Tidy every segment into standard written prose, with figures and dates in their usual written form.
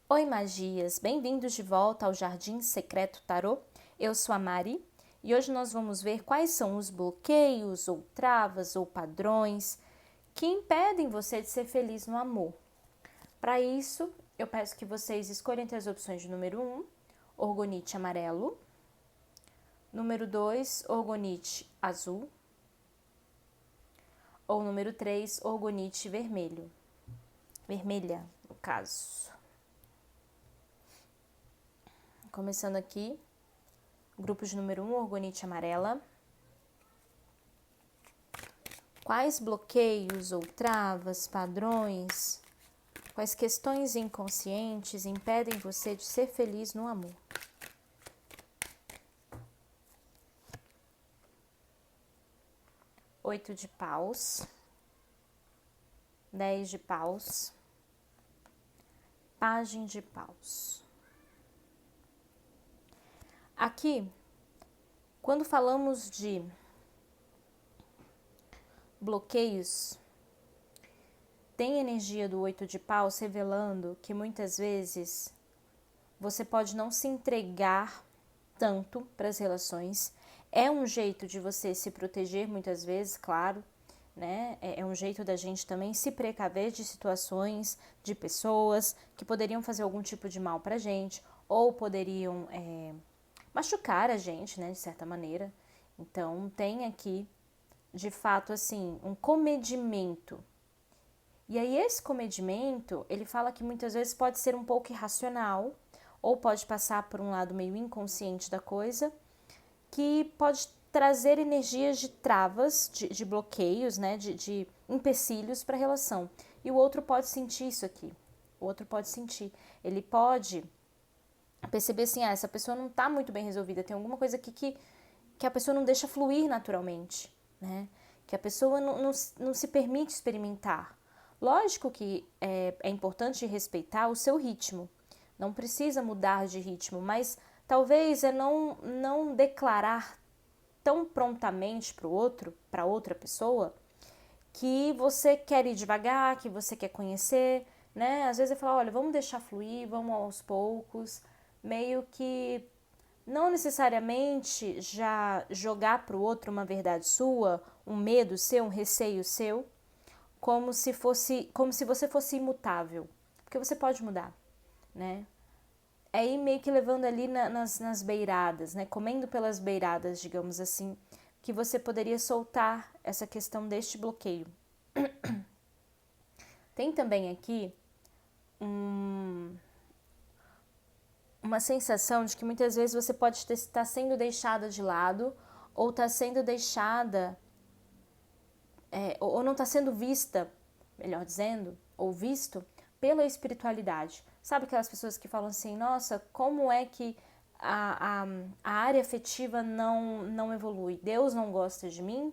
Oi, magias! Bem-vindos de volta ao Jardim Secreto Tarô. Eu sou a Mari e hoje nós vamos ver quais são os bloqueios ou travas ou padrões que impedem você de ser feliz no amor. Para isso, eu peço que vocês escolham entre as opções de número 1, orgonite amarelo, número 2, orgonite azul, ou número 3, orgonite vermelho. Vermelha, no caso. Começando aqui, grupo de número 1, orgonite amarela. Quais bloqueios ou travas, padrões, quais questões inconscientes impedem você de ser feliz no amor? Oito de paus, 10 de paus, pajem de paus. Aqui, quando falamos de bloqueios, tem energia do 8 de paus revelando que muitas vezes você pode não se entregar tanto para as relações. É um jeito de você se proteger muitas vezes, claro, né? É um jeito da gente também se precaver de situações, de pessoas que poderiam fazer algum tipo de mal pra gente ou poderiam machucar a gente, né, de certa maneira. Então, tem aqui, de fato, assim, um comedimento. E aí, esse comedimento, ele fala que muitas vezes pode ser um pouco irracional, ou pode passar por um lado meio inconsciente da coisa, que pode trazer energias de travas, de bloqueios, né, de empecilhos para a relação. E o outro pode sentir isso aqui. O outro pode sentir. Ele pode perceber assim, essa pessoa não está muito bem resolvida, tem alguma coisa aqui que a pessoa não deixa fluir naturalmente, né? Que a pessoa não se permite experimentar. Lógico que é importante respeitar o seu ritmo, não precisa mudar de ritmo, mas talvez é não declarar tão prontamente para o outro, para outra pessoa, que você quer ir devagar, que você quer conhecer, né? Às vezes é falar, olha, vamos deixar fluir, vamos aos poucos, meio que não necessariamente já jogar para o outro uma verdade sua, um medo seu, um receio seu, como se você fosse imutável, porque você pode mudar, né? É ir meio que levando ali nas beiradas, né? Comendo pelas beiradas, digamos assim, que você poderia soltar essa questão deste bloqueio. Tem também aqui uma sensação de que muitas vezes você pode estar sendo deixada de lado ou está sendo deixada, ou não está sendo vista, melhor dizendo, ou visto pela espiritualidade. Sabe aquelas pessoas que falam assim, nossa, como é que a área afetiva não evolui? Deus não gosta de mim?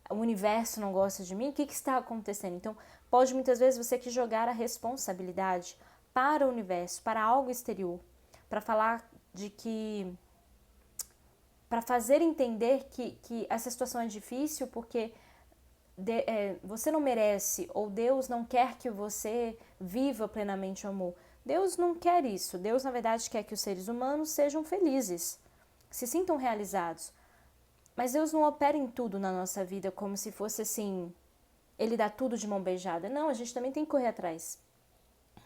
O universo não gosta de mim? O que está acontecendo? Então, pode muitas vezes você que jogar a responsabilidade para o universo, para algo exterior, para falar de que, para fazer entender que essa situação é difícil porque você não merece ou Deus não quer que você viva plenamente o amor. Deus não quer isso. Deus, na verdade, quer que os seres humanos sejam felizes, se sintam realizados. Mas Deus não opera em tudo na nossa vida como se fosse assim, Ele dá tudo de mão beijada. Não, a gente também tem que correr atrás,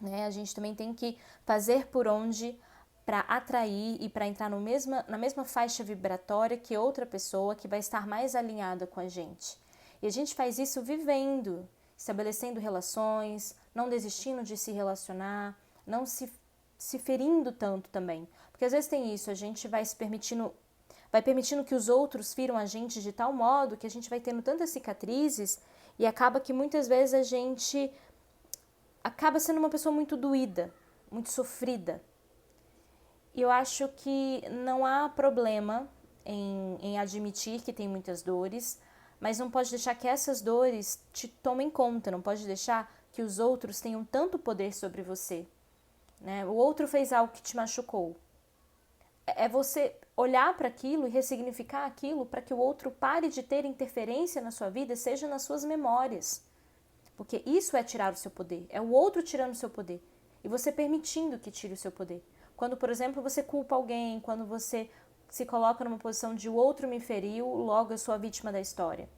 né? A gente também tem que fazer por onde para atrair e para entrar na mesma faixa vibratória que outra pessoa que vai estar mais alinhada com a gente. E a gente faz isso vivendo, estabelecendo relações, não desistindo de se relacionar, não se ferindo tanto também. Porque às vezes tem isso, a gente vai permitindo que os outros firam a gente de tal modo que a gente vai tendo tantas cicatrizes e acaba que muitas vezes a gente acaba sendo uma pessoa muito doída, muito sofrida. E eu acho que não há problema em admitir que tem muitas dores, mas não pode deixar que essas dores te tomem conta, não pode deixar que os outros tenham tanto poder sobre você, né? O outro fez algo que te machucou. É você olhar para aquilo e ressignificar aquilo para que o outro pare de ter interferência na sua vida, seja nas suas memórias. Porque isso é tirar o seu poder, é o outro tirando o seu poder. e você permitindo que tire o seu poder. Quando, por exemplo, você culpa alguém, quando você se coloca numa posição de o outro me feriu, logo eu sou a vítima da história.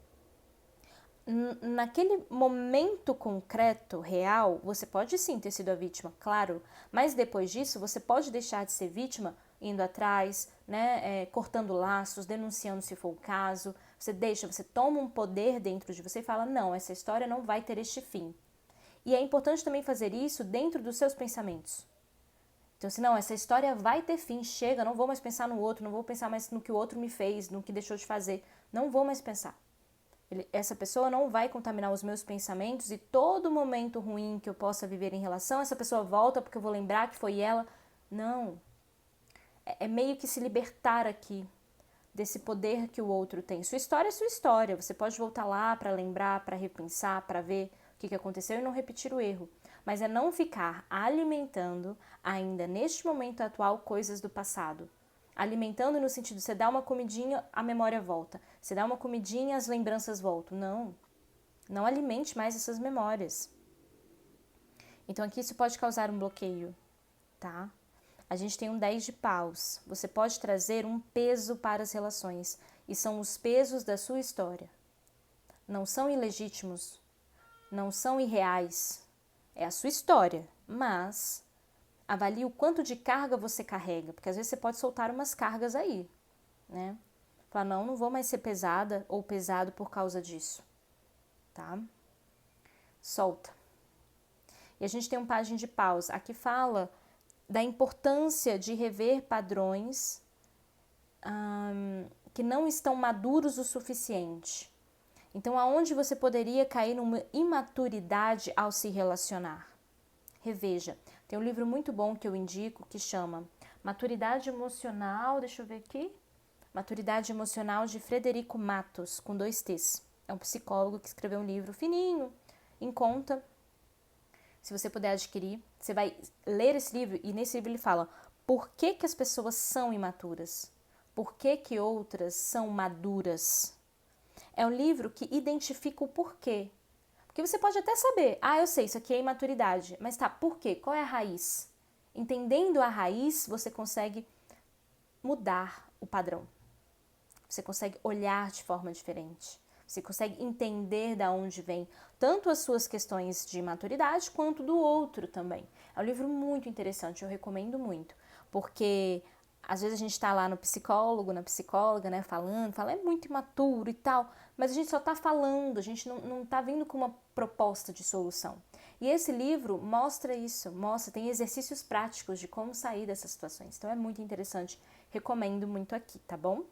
Naquele momento concreto, real, você pode sim ter sido a vítima, claro, mas depois disso você pode deixar de ser vítima indo atrás, né, cortando laços, denunciando se for o caso. Você toma um poder dentro de você e fala, não, essa história não vai ter este fim. E é importante também fazer isso dentro dos seus pensamentos. Então, se não, essa história vai ter fim, chega, não vou mais pensar no outro, não vou pensar mais no que o outro me fez, no que deixou de fazer, não vou mais pensar. Essa pessoa não vai contaminar os meus pensamentos e todo momento ruim que eu possa viver em relação, essa pessoa volta porque eu vou lembrar que foi ela. Não. É meio que se libertar aqui desse poder que o outro tem. Sua história é sua história. Você pode voltar lá para lembrar, para repensar, para ver o que aconteceu e não repetir o erro. Mas é não ficar alimentando, ainda neste momento atual, coisas do passado. Alimentando no sentido, você dá uma comidinha, a memória volta. Você dá uma comidinha, as lembranças voltam. Não. Não alimente mais essas memórias. Então aqui isso pode causar um bloqueio, tá? A gente tem um 10 de paus. Você pode trazer um peso para as relações. E são os pesos da sua história. Não são ilegítimos. Não são irreais. É a sua história. Mas avalie o quanto de carga você carrega. Porque às vezes você pode soltar umas cargas aí, né? Falar, não vou mais ser pesada ou pesado por causa disso. Tá? Solta. E a gente tem um pajem de paus. Aqui fala da importância de rever padrões que não estão maduros o suficiente. Então, aonde você poderia cair numa imaturidade ao se relacionar? Reveja. Tem um livro muito bom que eu indico que chama Maturidade Emocional, deixa eu ver aqui. Maturidade Emocional de Frederico Matos, com 2 T's. É um psicólogo que escreveu um livro fininho, em conta. Se você puder adquirir, você vai ler esse livro e nesse livro ele fala por que as pessoas são imaturas, por que outras são maduras. É um livro que identifica o porquê. Porque você pode até saber, eu sei, isso aqui é imaturidade, mas tá, por quê? Qual é a raiz? Entendendo a raiz, você consegue mudar o padrão. Você consegue olhar de forma diferente. Você consegue entender de onde vem tanto as suas questões de maturidade quanto do outro também. É um livro muito interessante, eu recomendo muito. Porque às vezes a gente está lá no psicólogo, na psicóloga, né, fala, é muito imaturo e tal, mas a gente só está falando, a gente não está vindo com uma proposta de solução. E esse livro mostra isso, tem exercícios práticos de como sair dessas situações. Então é muito interessante, recomendo muito aqui, tá bom?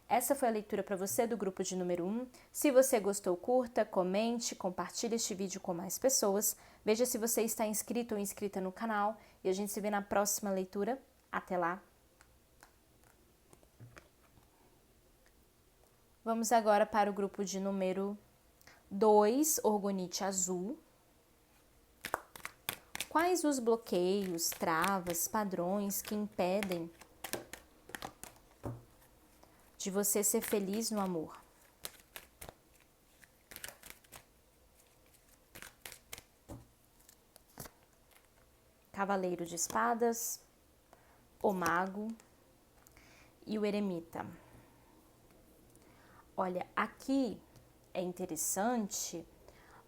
Essa foi a leitura para você do grupo de número 1. Se você gostou, curta, comente, compartilhe este vídeo com mais pessoas. Veja se você está inscrito ou inscrita no canal e a gente se vê na próxima leitura. Até lá! Vamos agora para o grupo de número 2, Orgonite Azul. Quais os bloqueios, travas, padrões que impedem de você ser feliz no amor? Cavaleiro de Espadas, o Mago e o Eremita. Olha, aqui é interessante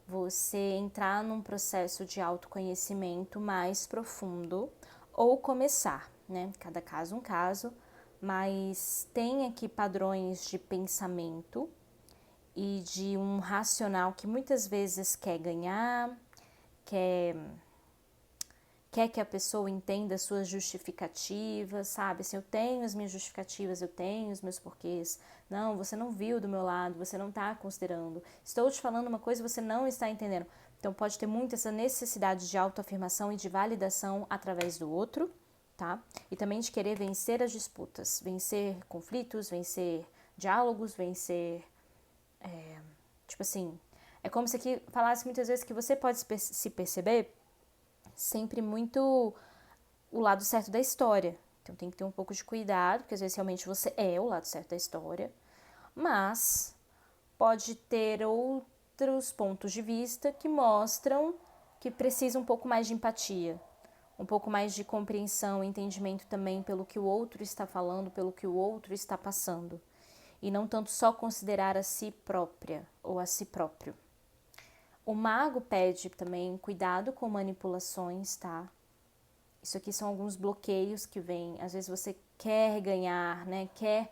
você entrar num processo de autoconhecimento mais profundo ou começar, né? Cada caso um caso, mas tem aqui padrões de pensamento e de um racional que muitas vezes quer ganhar, quer que a pessoa entenda as suas justificativas, sabe? Assim, eu tenho as minhas justificativas, eu tenho os meus porquês. Não, você não viu do meu lado, você não está considerando. Estou te falando uma coisa e você não está entendendo. Então, pode ter muito essa necessidade de autoafirmação e de validação através do outro, tá? E também de querer vencer as disputas, vencer conflitos, vencer diálogos, vencer... tipo assim, é como se aqui falasse muitas vezes que você pode se perceber sempre muito o lado certo da história. Então tem que ter um pouco de cuidado, porque às vezes realmente você é o lado certo da história, mas pode ter outros pontos de vista que mostram que precisa um pouco mais de empatia, um pouco mais de compreensão, entendimento também pelo que o outro está falando, pelo que o outro está passando. E não tanto só considerar a si própria ou a si próprio. O mago pede também cuidado com manipulações, tá? Isso aqui são alguns bloqueios que vêm. Às vezes você quer ganhar, né? Quer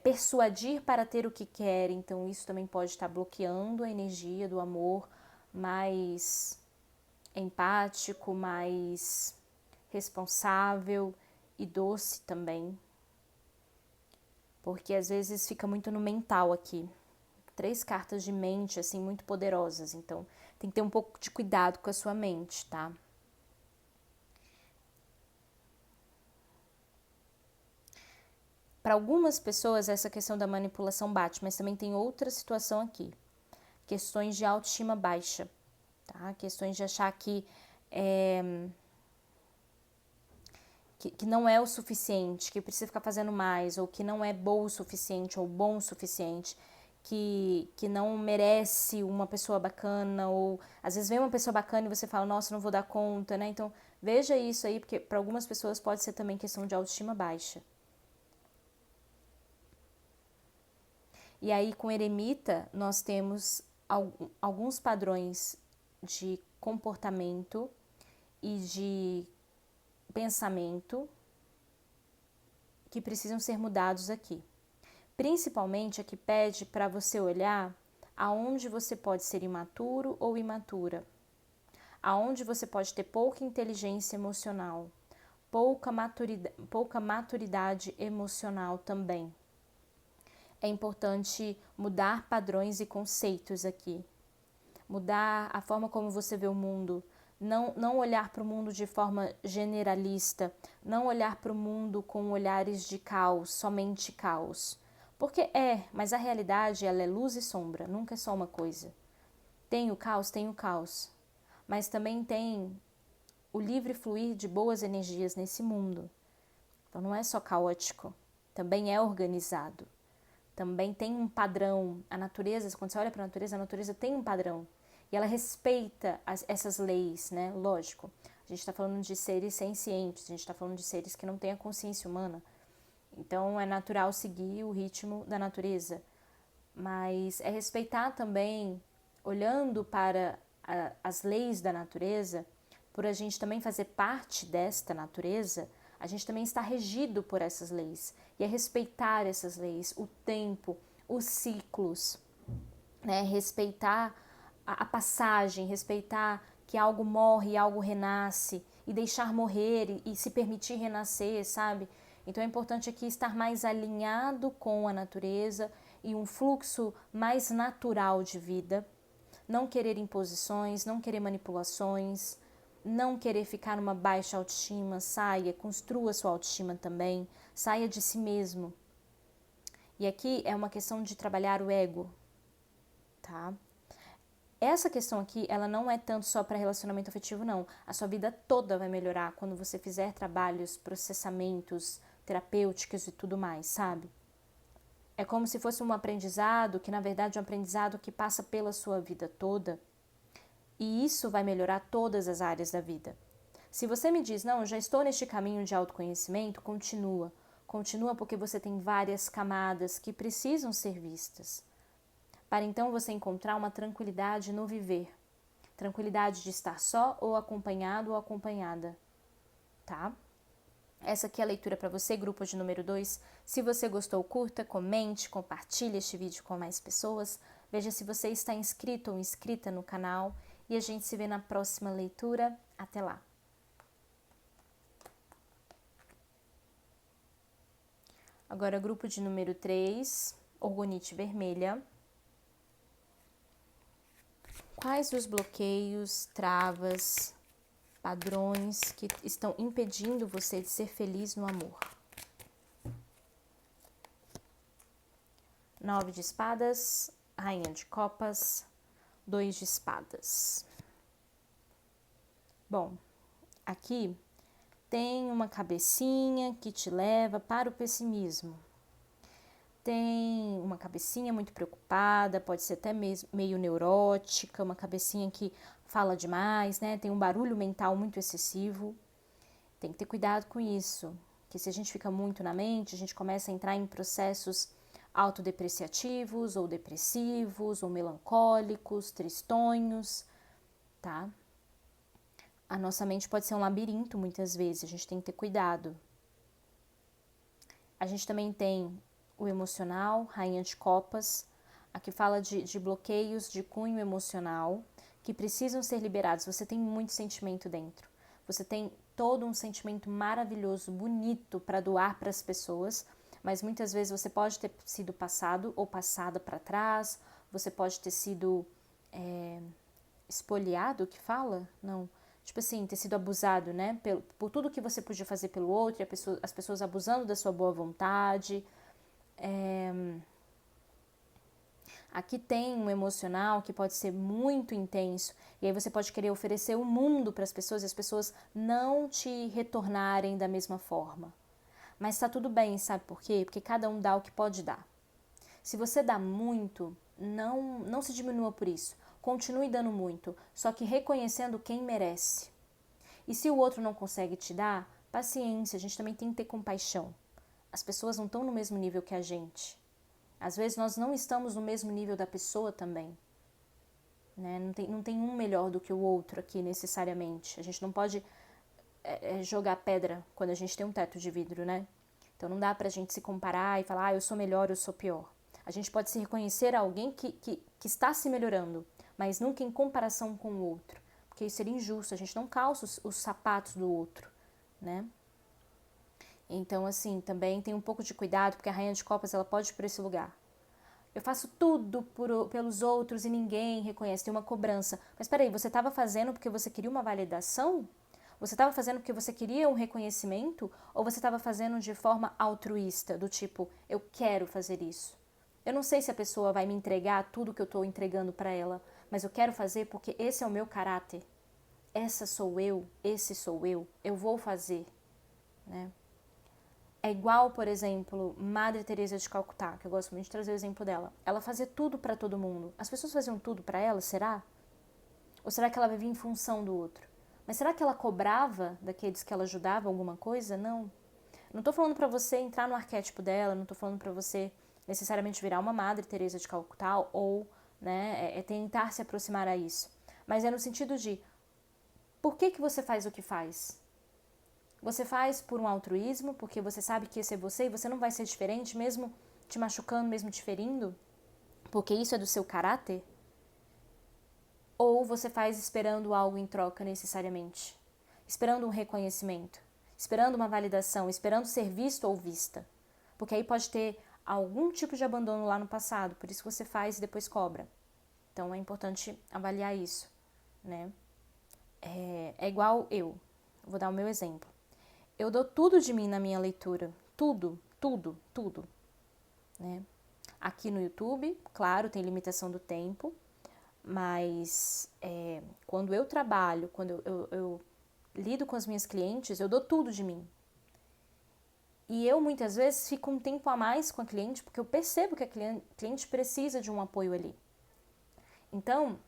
persuadir para ter o que quer. Então isso também pode estar bloqueando a energia do amor mais empático, mais responsável e doce também. Porque às vezes fica muito no mental aqui. 3 cartas de mente, assim, muito poderosas. Então, tem que ter um pouco de cuidado com a sua mente, tá? Para algumas pessoas, essa questão da manipulação bate, mas também tem outra situação aqui. Questões de autoestima baixa, tá? Questões de achar que não é o suficiente, que precisa ficar fazendo mais, ou que não é boa o suficiente, ou bom o suficiente, que não merece uma pessoa bacana, ou às vezes vem uma pessoa bacana e você fala, nossa, não vou dar conta, né? Então, veja isso aí, porque para algumas pessoas pode ser também questão de autoestima baixa. E aí, com eremita, nós temos alguns padrões de comportamento e de pensamento que precisam ser mudados aqui. Principalmente aqui pede para você olhar aonde você pode ser imaturo ou imatura, aonde você pode ter pouca inteligência emocional, pouca maturidade emocional também. É importante mudar padrões e conceitos aqui, mudar a forma como você vê o mundo, não olhar para o mundo de forma generalista, não olhar para o mundo com olhares de caos, somente caos. Porque mas a realidade ela é luz e sombra, nunca é só uma coisa. Tem o caos, mas também tem o livre fluir de boas energias nesse mundo. Então não é só caótico, também é organizado. Também tem um padrão. A natureza, quando você olha para a natureza tem um padrão. E ela respeita essas leis, né? Lógico. A gente está falando de seres sencientes, a gente está falando de seres que não têm a consciência humana. Então é natural seguir o ritmo da natureza. Mas é respeitar também, olhando para as leis da natureza, por a gente também fazer parte desta natureza, a gente também está regido por essas leis. E é respeitar essas leis, o tempo, os ciclos, né? Respeitar a passagem, respeitar que algo morre e algo renasce, e deixar morrer e se permitir renascer, sabe? Então é importante aqui estar mais alinhado com a natureza e um fluxo mais natural de vida. Não querer imposições, não querer manipulações, não querer ficar numa baixa autoestima, saia, construa sua autoestima também, saia de si mesmo. E aqui é uma questão de trabalhar o ego, tá? Essa questão aqui, ela não é tanto só para relacionamento afetivo, não. A sua vida toda vai melhorar quando você fizer trabalhos, processamentos, terapêuticos e tudo mais, sabe? É como se fosse um aprendizado, que na verdade é um aprendizado que passa pela sua vida toda. E isso vai melhorar todas as áreas da vida. Se você me diz, não, eu já estou neste caminho de autoconhecimento, continua. Continua porque você tem várias camadas que precisam ser vistas. Para então você encontrar uma tranquilidade no viver. Tranquilidade de estar só ou acompanhado ou acompanhada. Tá? Essa aqui é a leitura para você, grupo de número 2. Se você gostou, curta, comente, compartilhe este vídeo com mais pessoas. Veja se você está inscrito ou inscrita no canal. E a gente se vê na próxima leitura. Até lá! Agora, grupo de número 3, orgonite vermelha. Quais os bloqueios, travas, padrões que estão impedindo você de ser feliz no amor? 9 de espadas, rainha de copas, 2 de espadas. Bom, aqui tem uma cabecinha que te leva para o pessimismo. Tem uma cabecinha muito preocupada, pode ser até meio neurótica, uma cabecinha que fala demais, né? Tem um barulho mental muito excessivo. Tem que ter cuidado com isso, que se a gente fica muito na mente, a gente começa a entrar em processos autodepreciativos, ou depressivos, ou melancólicos, tristonhos, tá? A nossa mente pode ser um labirinto muitas vezes, a gente tem que ter cuidado. A gente também tem o emocional, Rainha de Copas, aqui fala de bloqueios de cunho emocional que precisam ser liberados. Você tem muito sentimento dentro. Você tem todo um sentimento maravilhoso, bonito para doar para as pessoas, mas muitas vezes você pode ter sido passado ou passada para trás, você pode ter sido espoliado, que fala? Não. Tipo assim, ter sido abusado, né? Por tudo que você podia fazer pelo outro, e as pessoas abusando da sua boa vontade. Aqui tem um emocional que pode ser muito intenso, e aí você pode querer oferecer o mundo para as pessoas e as pessoas não te retornarem da mesma forma. Mas tá tudo bem, sabe por quê? Porque cada um dá o que pode dar. Se você dá muito, não se diminua por isso. Continue dando muito, só que reconhecendo quem merece. E se o outro não consegue te dar, paciência, a gente também tem que ter compaixão. As pessoas não estão no mesmo nível que a gente. Às vezes nós não estamos no mesmo nível da pessoa também. Né? Não tem um melhor do que o outro aqui necessariamente. A gente não pode jogar pedra quando a gente tem um teto de vidro, né? Então não dá pra gente se comparar e falar, eu sou melhor, eu sou pior. A gente pode se reconhecer a alguém que está se melhorando, mas nunca em comparação com o outro. Porque isso seria injusto, a gente não calça os sapatos do outro, né? Então, assim, também tem um pouco de cuidado, porque a Rainha de Copas, ela pode ir por esse lugar. Eu faço tudo pelos outros e ninguém reconhece, tem uma cobrança. Mas peraí, você estava fazendo porque você queria uma validação? Você estava fazendo porque você queria um reconhecimento? Ou você estava fazendo de forma altruísta, do tipo, eu quero fazer isso? Eu não sei se a pessoa vai me entregar tudo que eu estou entregando para ela, mas eu quero fazer porque esse é o meu caráter. Essa sou eu, esse sou eu vou fazer, né? É igual, por exemplo, Madre Teresa de Calcutá, que eu gosto muito de trazer o exemplo dela. Ela fazia tudo para todo mundo. As pessoas faziam tudo para ela, será? Ou será que ela vivia em função do outro? Mas será que ela cobrava daqueles que ela ajudava alguma coisa? Não. Não estou falando para você entrar no arquétipo dela, não estou falando para você necessariamente virar uma Madre Teresa de Calcutá ou tentar se aproximar a isso. Mas é no sentido de, por que você faz o que faz? Você faz por um altruísmo, porque você sabe que esse é você e você não vai ser diferente, mesmo te machucando, mesmo te ferindo, porque isso é do seu caráter? Ou você faz esperando algo em troca necessariamente? Esperando um reconhecimento, esperando uma validação, esperando ser visto ou vista? Porque aí pode ter algum tipo de abandono lá no passado, por isso você faz e depois cobra. Então é importante avaliar isso, né? É igual eu. Vou dar o meu exemplo. Eu dou tudo de mim na minha leitura. Tudo, tudo, tudo. Né? Aqui no YouTube, claro, tem limitação do tempo, mas quando eu trabalho, quando eu lido com as minhas clientes, eu dou tudo de mim. E eu muitas vezes fico um tempo a mais com a cliente, porque eu percebo que a cliente precisa de um apoio ali. Então,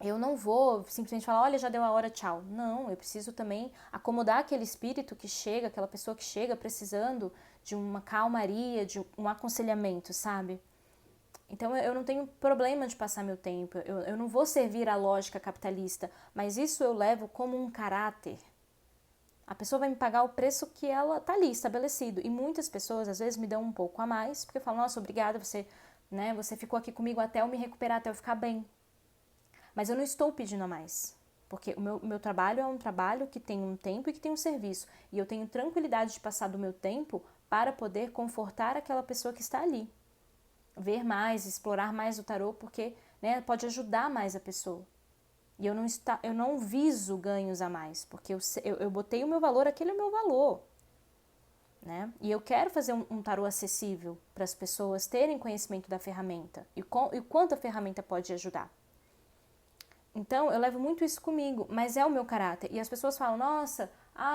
eu não vou simplesmente falar, olha, já deu a hora, tchau. Não, eu preciso também acomodar aquele espírito que chega, aquela pessoa que chega precisando de uma calmaria, de um aconselhamento, sabe? Então eu não tenho problema de passar meu tempo, eu não vou servir à lógica capitalista, mas isso eu levo como um caráter. A pessoa vai me pagar o preço que ela tá ali estabelecido. E muitas pessoas às vezes me dão um pouco a mais, porque falam, nossa, obrigada, você ficou aqui comigo até eu me recuperar, até eu ficar bem. Mas eu não estou pedindo a mais, porque o meu trabalho é um trabalho que tem um tempo e que tem um serviço. E eu tenho tranquilidade de passar do meu tempo para poder confortar aquela pessoa que está ali. Ver mais, explorar mais o tarô, porque pode ajudar mais a pessoa. E eu não viso ganhos a mais, porque eu botei o meu valor, aquele é o meu valor. Né? E eu quero fazer um tarô acessível para as pessoas terem conhecimento da ferramenta e o quanto a ferramenta pode ajudar. Então, eu levo muito isso comigo, mas é o meu caráter. E as pessoas falam, nossa,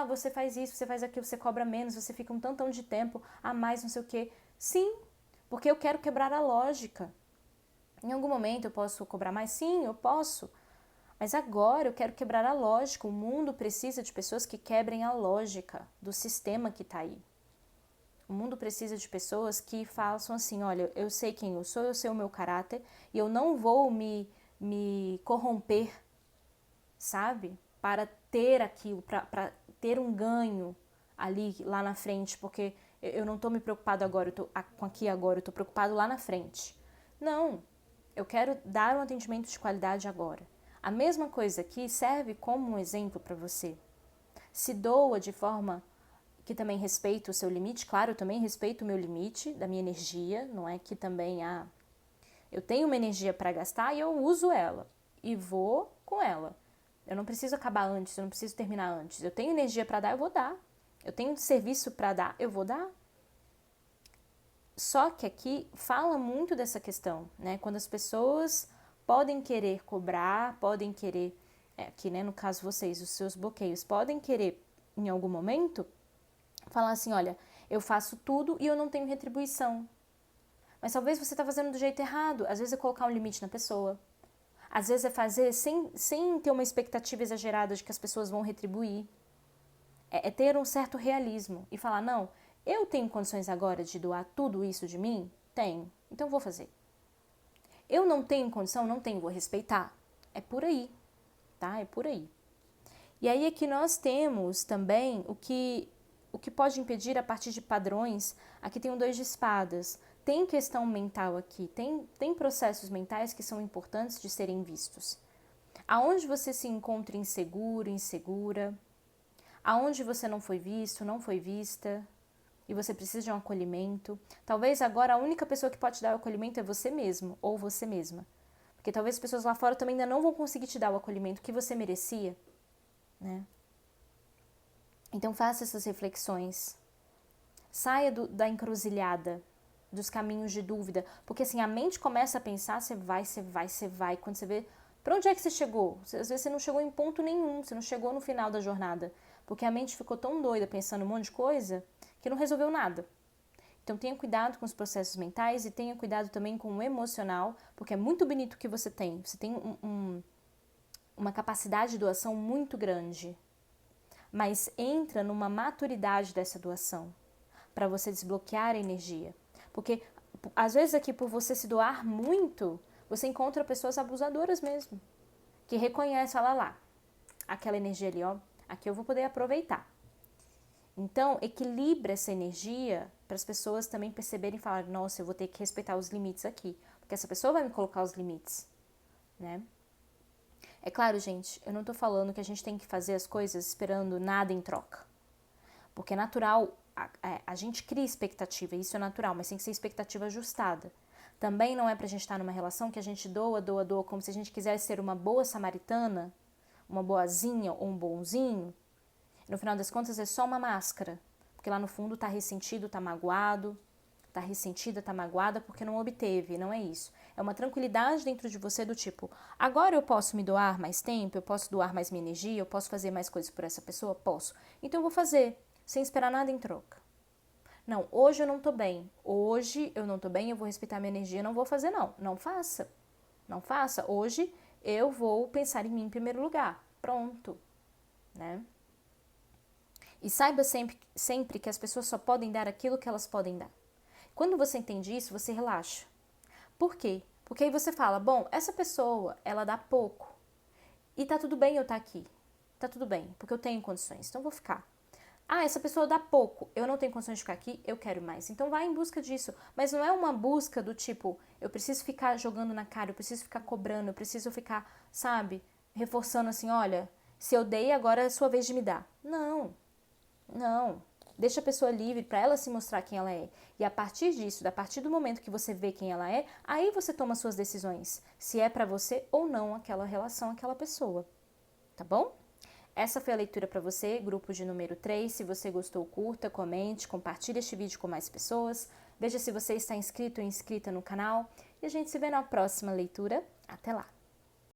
você faz isso, você faz aquilo, você cobra menos, você fica um tantão de tempo a mais, não sei o quê. Sim, porque eu quero quebrar a lógica. Em algum momento eu posso cobrar mais? Sim, eu posso. Mas agora eu quero quebrar a lógica. O mundo precisa de pessoas que quebrem a lógica do sistema que está aí. O mundo precisa de pessoas que façam assim, olha, eu sei quem eu sei o meu caráter e eu não vou me corromper, sabe? Para ter aquilo, para ter um ganho ali, lá na frente, porque eu não estou me preocupado agora, eu tô com aqui agora, eu estou preocupado lá na frente. Não, eu quero dar um atendimento de qualidade agora. A mesma coisa aqui serve como um exemplo para você. Se doa de forma que também respeita o seu limite. Claro, eu também respeito o meu limite da minha energia, não é que também eu tenho uma energia para gastar e eu uso ela e vou com ela. Eu não preciso acabar antes, eu não preciso terminar antes. Eu tenho energia para dar, eu vou dar. Eu tenho serviço para dar, eu vou dar. Só que aqui fala muito dessa questão, né? Quando as pessoas podem querer cobrar, podem querer, aqui, né, no caso vocês, os seus bloqueios, podem querer em algum momento falar assim, olha, eu faço tudo e eu não tenho retribuição. Mas talvez você está fazendo do jeito errado. Às vezes é colocar um limite na pessoa. Às vezes é fazer sem ter uma expectativa exagerada de que as pessoas vão retribuir. É ter um certo realismo e falar, não, eu tenho condições agora de doar tudo isso de mim? Tenho, então vou fazer. Eu não tenho condição? Não tenho, vou respeitar. É por aí, tá? É por aí. E aí aqui nós temos também o que pode impedir a partir de padrões. Aqui tem um 2 de espadas. Tem questão mental aqui, tem processos mentais que são importantes de serem vistos. Aonde você se encontra inseguro, insegura, aonde você não foi visto, não foi vista, e você precisa de um acolhimento. Talvez agora a única pessoa que pode te dar o acolhimento é você mesmo, ou você mesma. Porque talvez as pessoas lá fora também ainda não vão conseguir te dar o acolhimento que você merecia, né? Então faça essas reflexões. Saia da encruzilhada, dos caminhos de dúvida, porque assim, a mente começa a pensar, você vai, quando você vê, para onde é que você chegou? Às vezes você não chegou em ponto nenhum, você não chegou no final da jornada, porque a mente ficou tão doida pensando um monte de coisa, que não resolveu nada. Então tenha cuidado com os processos mentais e tenha cuidado também com o emocional, porque é muito bonito o que você tem uma capacidade de doação muito grande, mas entra numa maturidade dessa doação, para você desbloquear a energia. Porque, às vezes aqui, por você se doar muito, você encontra pessoas abusadoras mesmo, que reconhecem, olha lá, aquela energia ali, ó, aqui eu vou poder aproveitar. Então, equilibra essa energia para as pessoas também perceberem e falarem, nossa, eu vou ter que respeitar os limites aqui, porque essa pessoa vai me colocar os limites, né? É claro, gente, eu não tô falando que a gente tem que fazer as coisas esperando nada em troca, porque é natural. A gente cria expectativa, isso é natural, mas tem que ser expectativa ajustada. Também não é pra gente estar numa relação que a gente doa, como se a gente quisesse ser uma boa samaritana, uma boazinha ou um bonzinho. E no final das contas é só uma máscara, porque lá no fundo tá ressentido, tá magoado, tá ressentida, tá magoada porque não obteve, não é isso. É uma tranquilidade dentro de você do tipo, agora eu posso me doar mais tempo, eu posso doar mais minha energia, eu posso fazer mais coisas por essa pessoa? Posso. Então eu vou fazer, sem esperar nada em troca. Não, hoje eu não tô bem. Hoje eu não tô bem, eu vou respeitar minha energia, não vou fazer não. Não faça. Não faça. Hoje eu vou pensar em mim em primeiro lugar. Pronto, né? E saiba sempre que as pessoas só podem dar aquilo que elas podem dar. Quando você entende isso, você relaxa. Por quê? Porque aí você fala, bom, essa pessoa, ela dá pouco. E tá tudo bem eu estar aqui. Tá tudo bem, porque eu tenho condições, então eu vou ficar. Ah, essa pessoa dá pouco, eu não tenho condições de ficar aqui, eu quero mais. Então vai em busca disso. Mas não é uma busca do tipo, eu preciso ficar jogando na cara, eu preciso ficar cobrando, eu preciso ficar, sabe, reforçando assim, olha, se eu dei, agora é a sua vez de me dar. Não, não. Deixa a pessoa livre para ela se mostrar quem ela é. E a partir disso, a partir do momento que você vê quem ela é, aí você toma suas decisões. Se é para você ou não aquela relação, aquela pessoa. Tá bom? Essa foi a leitura para você, grupo de número 3. Se você gostou, curta, comente, compartilhe este vídeo com mais pessoas. Veja se você está inscrito ou inscrita no canal. E a gente se vê na próxima leitura. Até lá!